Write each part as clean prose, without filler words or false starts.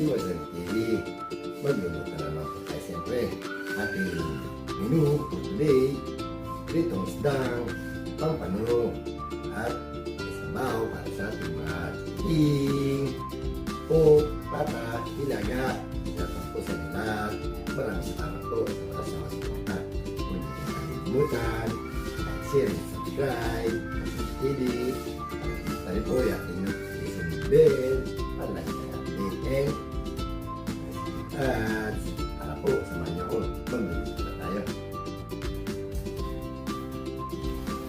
Iwasan TV. Magluluto na naman po tayo siyempre. Ating menu for today, pritong isdang, pampano, at isabaw para sa ating mga chiking, pork, pata, ilaga. Salamat po sa inyo lahat. Maraming salamat po sa mga sama-sama. Kung hindi kayo nakalimutan, share and subscribe, TV, tali po yung ating notification bell, para update at para po samahan niyo ako magluluto na tayo.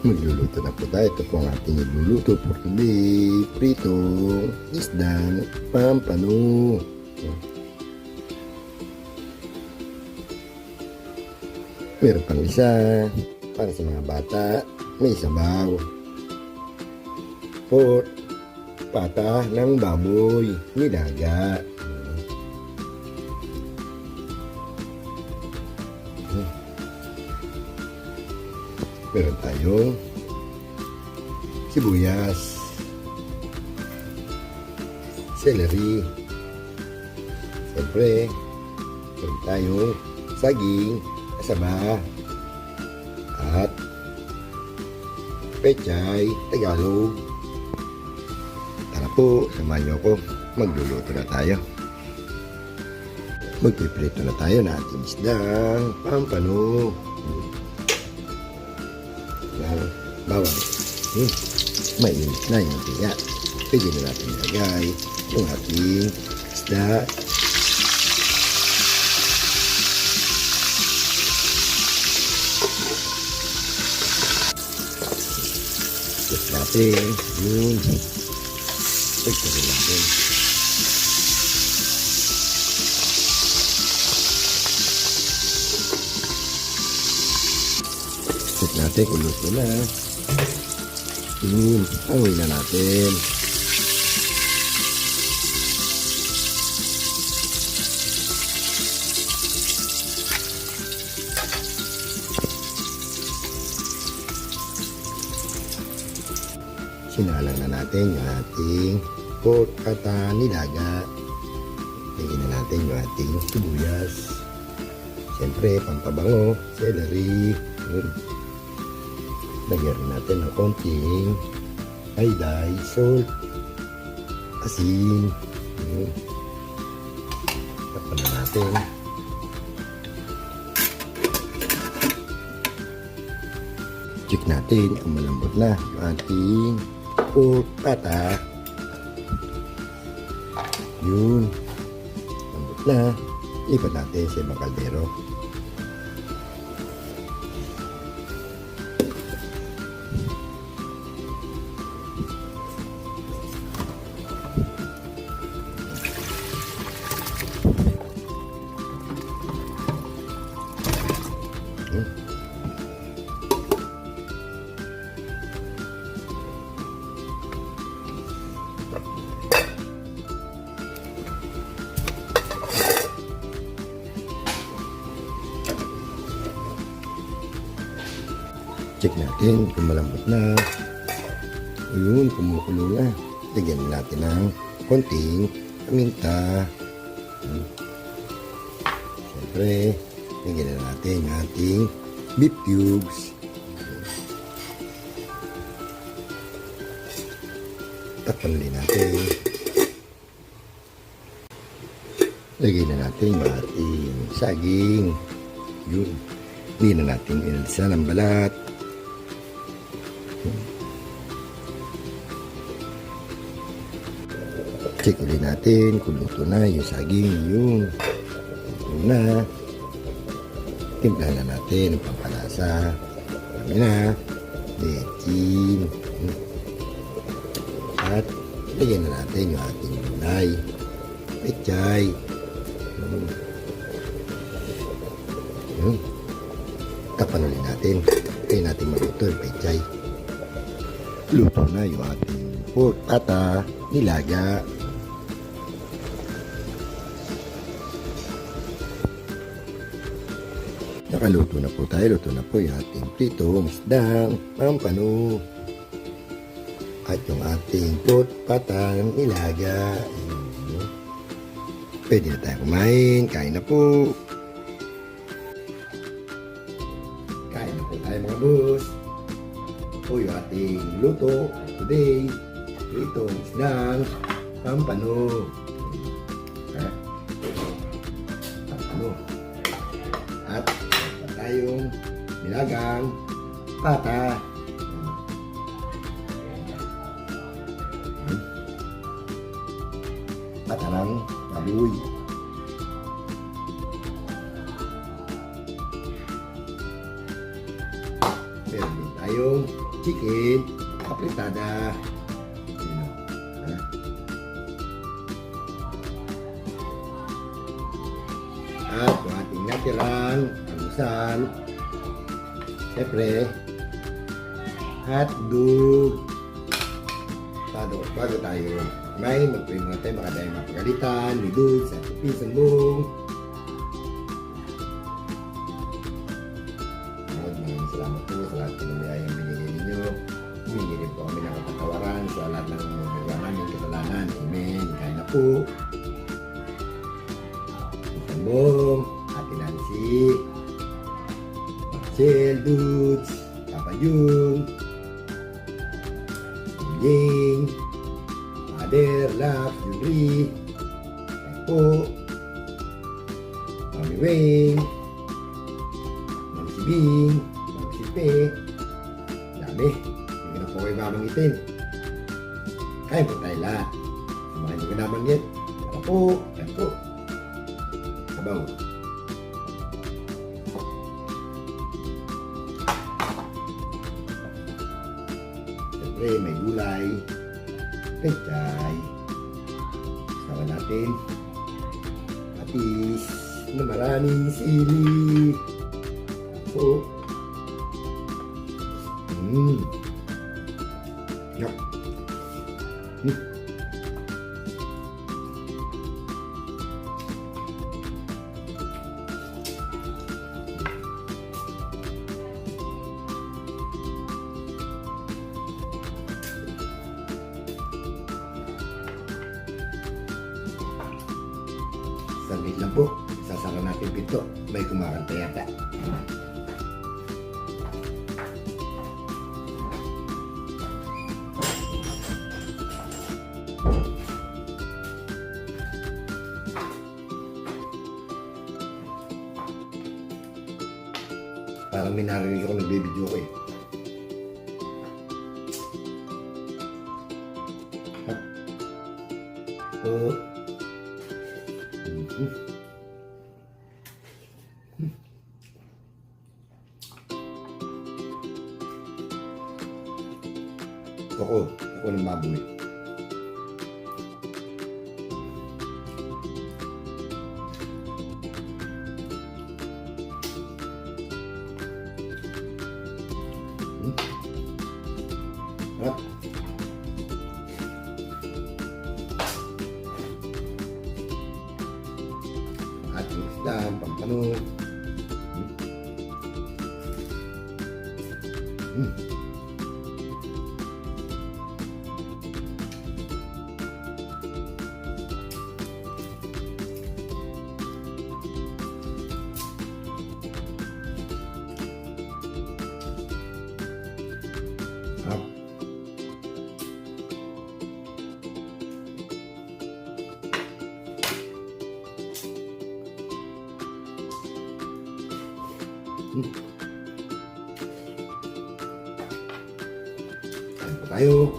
Magluluto na po tayo. Ito po ang ating magluluto for today. Pritong isdang pampano. Meron pang isa para sa mga bata. May sabaw. Pork, pata ng baboy, nilaga. Meron tayong sibuyas, celery, siyempre meron tayong saging, kasaba, at pechay, Tagalog. Tara po, samahan niyo ako. Magluluto na tayo. Magpiprito na tayo na ating isdang pampano. Bawang. Mainit na yung tiga. Pwede na natin ilagay yung ating isda. Check natin. Yun. Check natin. Check natin kung luto na. Yun. Amoy na natin. Sinalang na natin yung ating pork at nilaga. Lagyan na natin yung ating sibuyas. Siyempre, pampabango, celery. Lagyan natin ng konting iodine, salt, asin. Tapan na natin. Check natin kung malambot na yung ating pork pata. Yun. Malambot na. Lipat natin sa ibang kaldero. Check natin kung malambot na. Ayun, kumukulo na. Lagyan natin ng konting paminta. Siyempre, lagyan na natin yung ating beef cubes. Takpan ulit natin. Lagyan na natin yung ating saging. Yun. Hindi na natin inalisa ng balat. Check ulit natin kung luto na yung saging. Yun. Luto na. Timpla na natin ang pampalasa. Kami na. Bechin. At lagyan na natin yung ating gulay. Pechay. Tapan ulit natin. Kaya natin maluto yung pechay. Luto na yung ating pork pata, nilaga. Nakaluto na po tayo. Luto na po yung ating pritong isdang pampano. At yung ating pork pata, nilaga. Pwede na tayo kumain. Kain na po. Kain na po tayo mga boss. Ito yung ating luto today. Ito ang isdang pampano. Pampano. At tayong nilagang pata. Pata ng baboy. Meron din tayong chicken apritada. At yung ating natirang almusal. Siyempre, hotdog. Bago tayo may mag-pray muna tayo, baka tayo mapagalitan ni Dude sa pisang buong. Maraming salamat po sa lahat ng biyayang binigay ninyo. Humingi din po kami ng kapatawaran sa lahat ng mga namin kasalanan. Amen. Kaya na po. Pisang buong, Ate Nancy, Marcel, Dudes, Papa Jung, Ying, Mother, Love, Yuri, po, Mami Wing, Mami si Bing, Mami si Pe, dami, hindi na po kayo mamangitin. Kaya po tayo lahat. Sa mga hindi ko nabanggit, tara po, yan po. Sabaw. Siyempre, may gulay. Pechay. Sama natin patis na maraming sili. So, yup. Saglit lang po, sasara natin pinto. May kumakanta yata. Parang may narinig ako nagbibideo ko eh. Oh. Ako ng baboy. Harap. Ating isda, pampano. Kain po tayo.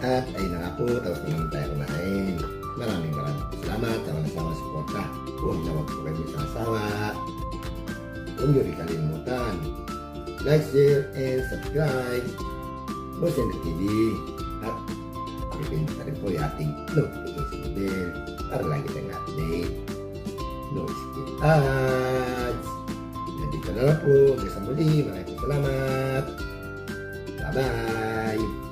At ayun na nga po, tapos na naman tayo kumain. Maraming salamat sa walang sawang suporta. Huwag na huwag po kayo magsasawa. Huwag niyo rin kalimutan. Like, share, and subscribe. Bosendo TV. At pakipindot na rin po yung ating notification bell para lagi tayong update. No skip ads. Nandito na lang po. Hanggang sa muli. Maraming salamat. Bye-bye.